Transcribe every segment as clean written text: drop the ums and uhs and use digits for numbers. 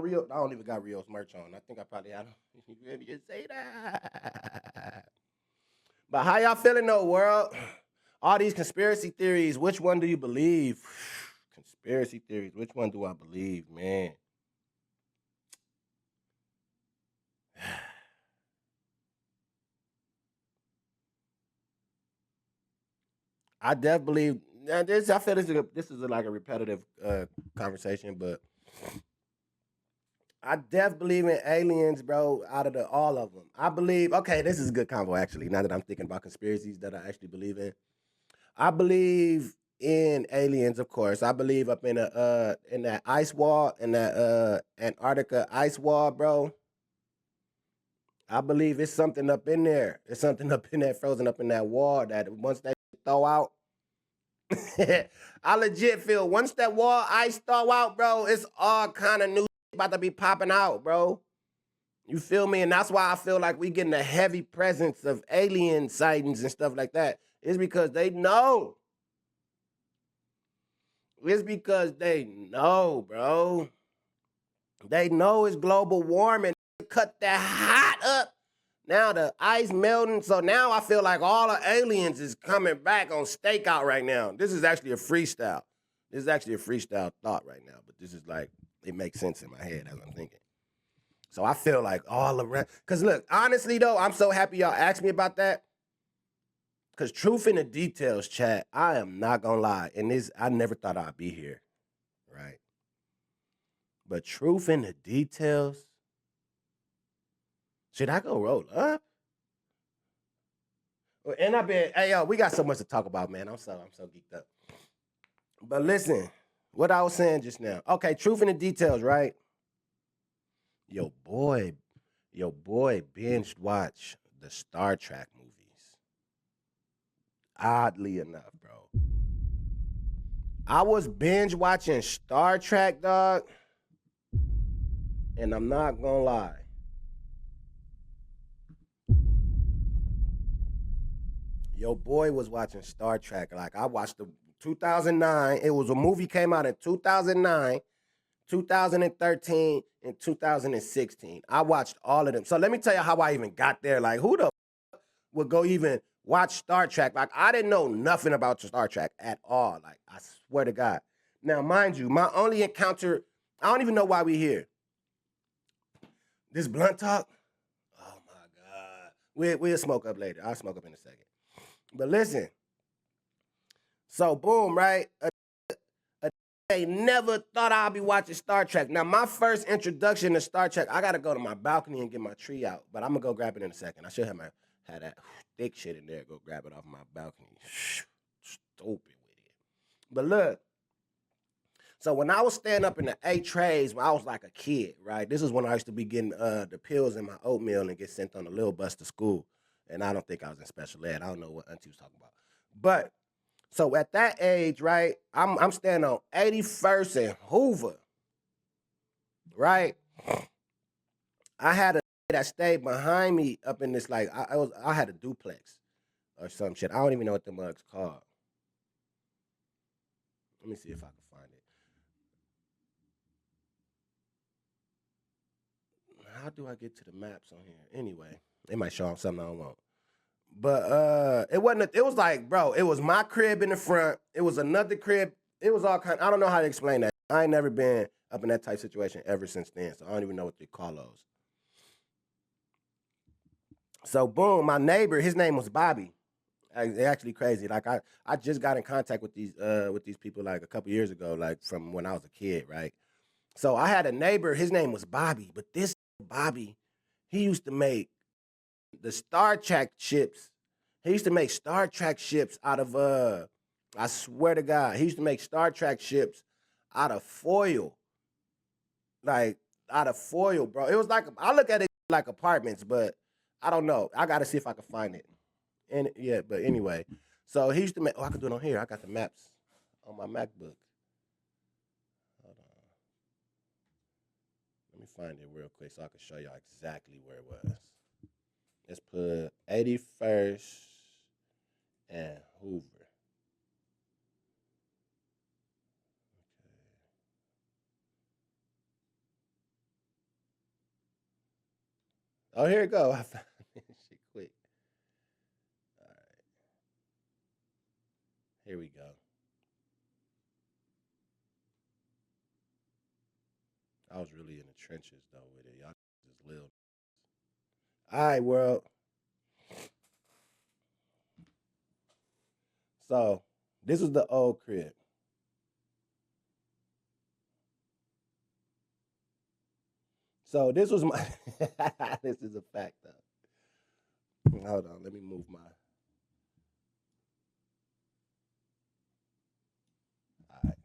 Rio. I don't even got Rio's merch on. I think I probably had. Maybe just say that. But how y'all feeling though, world? All these conspiracy theories. Which one do you believe? Conspiracy theories. Which one do I believe, man? I definitely believe. Now this, I feel this is like a repetitive conversation, but I definitely believe in aliens, bro. Out of all of them, I believe. Okay, this is a good combo actually. Now that I'm thinking about conspiracies that I actually believe in, I believe in aliens, of course. I believe up in that ice wall, in that Antarctica ice wall, bro. I believe it's something up in there. It's something up in there, frozen up in that wall that once they thaw out, I legit feel once that wall ice thaw out, bro, it's all kind of new about to be popping out, bro. You feel me? And that's why I feel like we getting a heavy presence of alien sightings and stuff like that. It's because they know. It's because they know, bro. They know it's global warming. Cut that hot up. Now the ice melting. So now I feel like all the aliens is coming back on stakeout right now. This is actually a freestyle. This is actually a freestyle thought right now. But this is like, it makes sense in my head as I'm thinking. So I feel like all around. Because look, honestly though, I'm so happy y'all asked me about that. Because truth in the details, chat, I am not going to lie. And this, I never thought I'd be here. Right? But truth in the details, should I go roll up? And I've been, hey yo, we got so much to talk about, man. I'm so geeked up. But listen, what I was saying just now. Okay, truth in the details, right? Your boy binge watched the Star Trek movies. Oddly enough, bro. I was binge watching Star Trek, dog. And I'm not gonna lie. Your boy was watching Star Trek. Like I watched the 2009. It was a movie came out in 2009, 2013, and 2016. I watched all of them. So let me tell you how I even got there. Like who the would go even watch Star Trek? Like I didn't know nothing about Star Trek at all. Like I swear to God. Now, mind you, my only encounter, I don't even know why we here. This blunt talk. Oh my God. We'll smoke up later. I'll smoke up in a second. But listen, so boom, right? I never thought I'd be watching Star Trek. Now, my first introduction to Star Trek, I gotta go to my balcony and get my tree out. But I'm gonna go grab it in a second. I should have had that thick shit in there. Go grab it off my balcony. Stupid with it. But look, so when I was staying up in the 8 trays when I was like a kid, right? This is when I used to be getting the pills in my oatmeal and get sent on a little bus to school. And I don't think I was in special ed. I don't know what Auntie was talking about. But so at that age, right, I'm standing on 81st and Hoover, right? I had a that stayed behind me up in this like I had a duplex or some shit. I don't even know what the mug's called. Let me see if I can find it. How do I get to the maps on here? Anyway, it might show something I don't want. But it wasn't. It was like, bro, it was my crib in the front. It was another crib. It was all kind. I don't know how to explain that. I ain't never been up in that type situation ever since then. So I don't even know what they call those. So boom, my neighbor, his name was Bobby. Actually crazy. Like I just got in contact with these people like a couple years ago, like from when I was a kid, right? So I had a neighbor. His name was Bobby, but this Bobby, he used to make the Star Trek ships. He used to make Star Trek ships out of I swear to God, he used to make Star Trek ships out of foil. Like out of foil, bro. It was like I look at it like apartments, but I don't know. I gotta see if I can find it. And yeah, but anyway. So he used to make I can do it on here. I got the maps on my MacBook. Hold on. Let me find it real quick so I can show y'all exactly where it was. Let's put 81st and Hoover. Oh, here it go. I found this shit quick. All right, here we go. I was really in the trenches though with it. Y'all just little. All right, world. So this was the old crib. So this was my. This is a fact though. Hold on, let me move my. All right.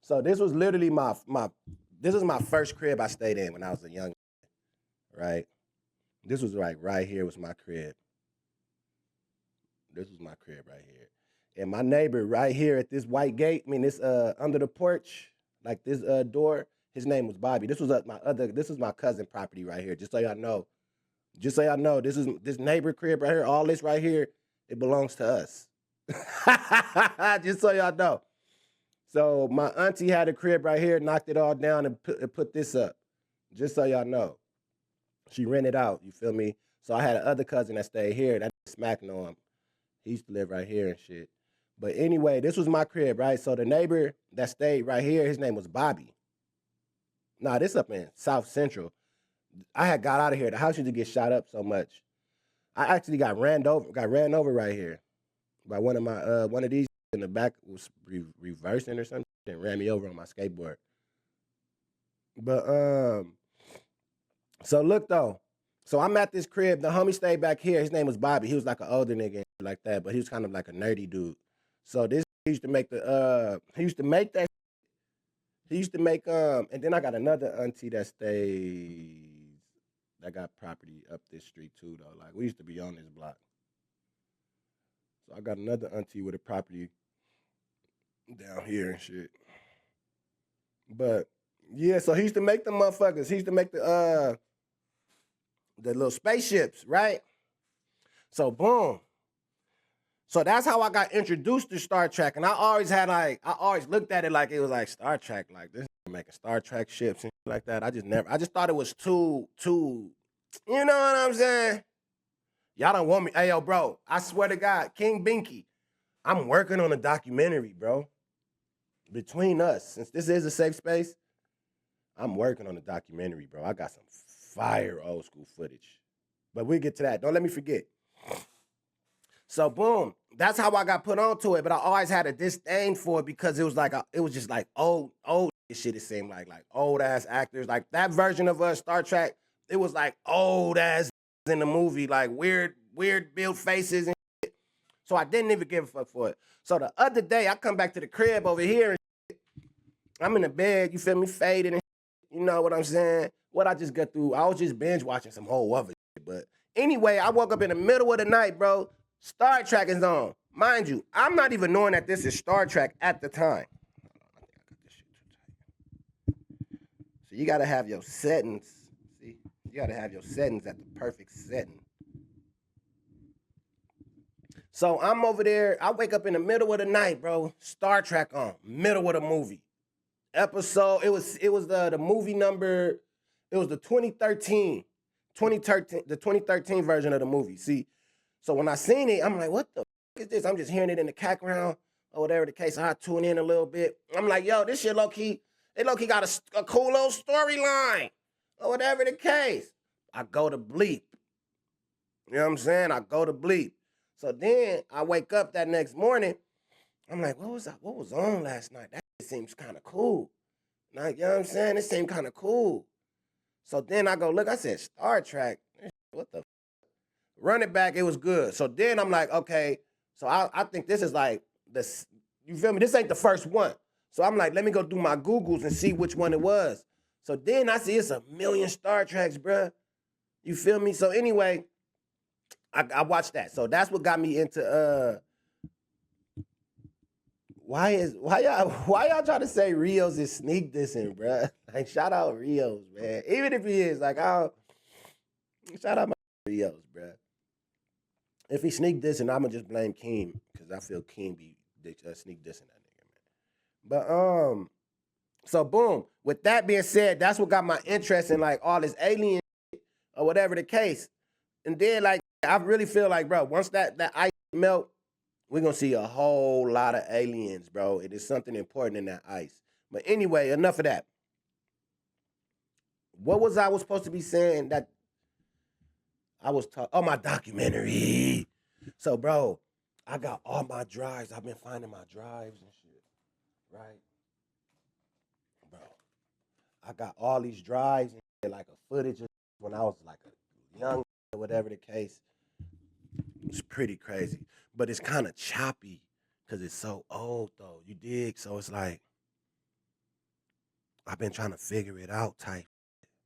So this was literally my. This was my first crib I stayed in when I was a young. Right. This was right here was my crib. This was my crib right here. And my neighbor right here at this white gate, I mean this under the porch, like this door, his name was Bobby. This was this is my cousin property right here. Just so y'all know. Just so y'all know, this is this neighbor crib right here. All this right here, it belongs to us. Just so y'all know. So my auntie had a crib right here, knocked it all down and put this up. Just so y'all know. She rented out, you feel me? So I had another cousin that stayed here. That smack know him. He used to live right here and shit. But anyway, this was my crib, right? So the neighbor that stayed right here, his name was Bobby. Nah, this up in South Central. I had got out of here. The house used to get shot up so much. I actually got ran over right here by one of these in the back was reversing or something and ran me over on my skateboard. But so look though. So I'm at this crib. The homie stayed back here. His name was Bobby. He was like an older nigga like that, but he was kind of like a nerdy dude. So this he used to make the he used to make that. He used to make and then I got another auntie that stays that got property up this street too though. Like we used to be on this block. So I got another auntie with a property down here and shit. But yeah, so he used to make the motherfuckers. He used to make the little spaceships, right? So boom. So that's how I got introduced to Star Trek. And I always had like, I always looked at it like it was like Star Trek, like this making Star Trek ships and shit like that. I just thought it was too, you know what I'm saying? Y'all don't want me. Hey, yo, bro, I swear to God, King Binky, I'm working on a documentary, bro. Between us, since this is a safe space, I'm working on a documentary, bro. I got some fire old school footage. But we'll get to that. Don't let me forget. So boom, that's how I got put onto it. But I always had a disdain for it because it was like it was just like old shit. It seemed like old ass actors, like that version of Star Trek. It was like old ass in the movie, like weird build faces and shit. So I didn't even give a fuck for it. So the other day I come back to the crib over here and shit. I'm in the bed, you feel me, fading and shit. You know what I'm saying? What I just got through, I was just binge watching some whole other shit. But anyway, I woke up in the middle of the night, bro. Star Trek is on. Mind you, I'm not even knowing that this is Star Trek at the time. I think I got this shit too tight. So you gotta have your settings. See, you gotta have your settings at the perfect setting. So I'm over there. I wake up in the middle of the night, bro. Star Trek on, middle of the movie. Episode. It was the movie number. It was the 2013, the 2013 version of the movie. See. So when I seen it, I'm like, what the fuck is this? I'm just hearing it in the background or whatever the case. I tune in a little bit. I'm like, yo, this shit low-key, it low-key got a cool little storyline or whatever the case. I go to bleep. You know what I'm saying? I go to bleep. So then I wake up that next morning. I'm like, what was on last night? That seems kind of cool. Like, you know what I'm saying? It seemed kind of cool. So then I go look. I said, Star Trek. What the Run it back, it was good. So then I'm like, okay, so I think this is like this, you feel me? This ain't the first one. So I'm like, let me go do my Googles and see which one it was. So then I see it's a million Star Treks, bruh. You feel me? So anyway, I watched that. So that's what got me into why y'all trying to say Rios is sneak dissing, bruh? Like shout out Rios, man. Even if he is, like I'll shout out my Rios, bruh. If he sneak dissing, I'ma just blame Keem because I feel Keem be sneak dissing that nigga, man. But so boom. With that being said, that's what got my interest in like all this alien. or whatever the case. And then like I really feel like, bro, once that ice melt, we're gonna see a whole lot of aliens, bro. It is something important in that ice. But anyway, enough of that. What was I was supposed to be saying that I was talking? Oh, my documentary. So, bro, I got all my drives. I've been finding my drives and shit, right? Bro, I got all these drives and shit, like a footage of when I was like a young or whatever the case. It's pretty crazy, but it's kind of choppy because it's so old, though. You dig? So it's like I've been trying to figure it out, type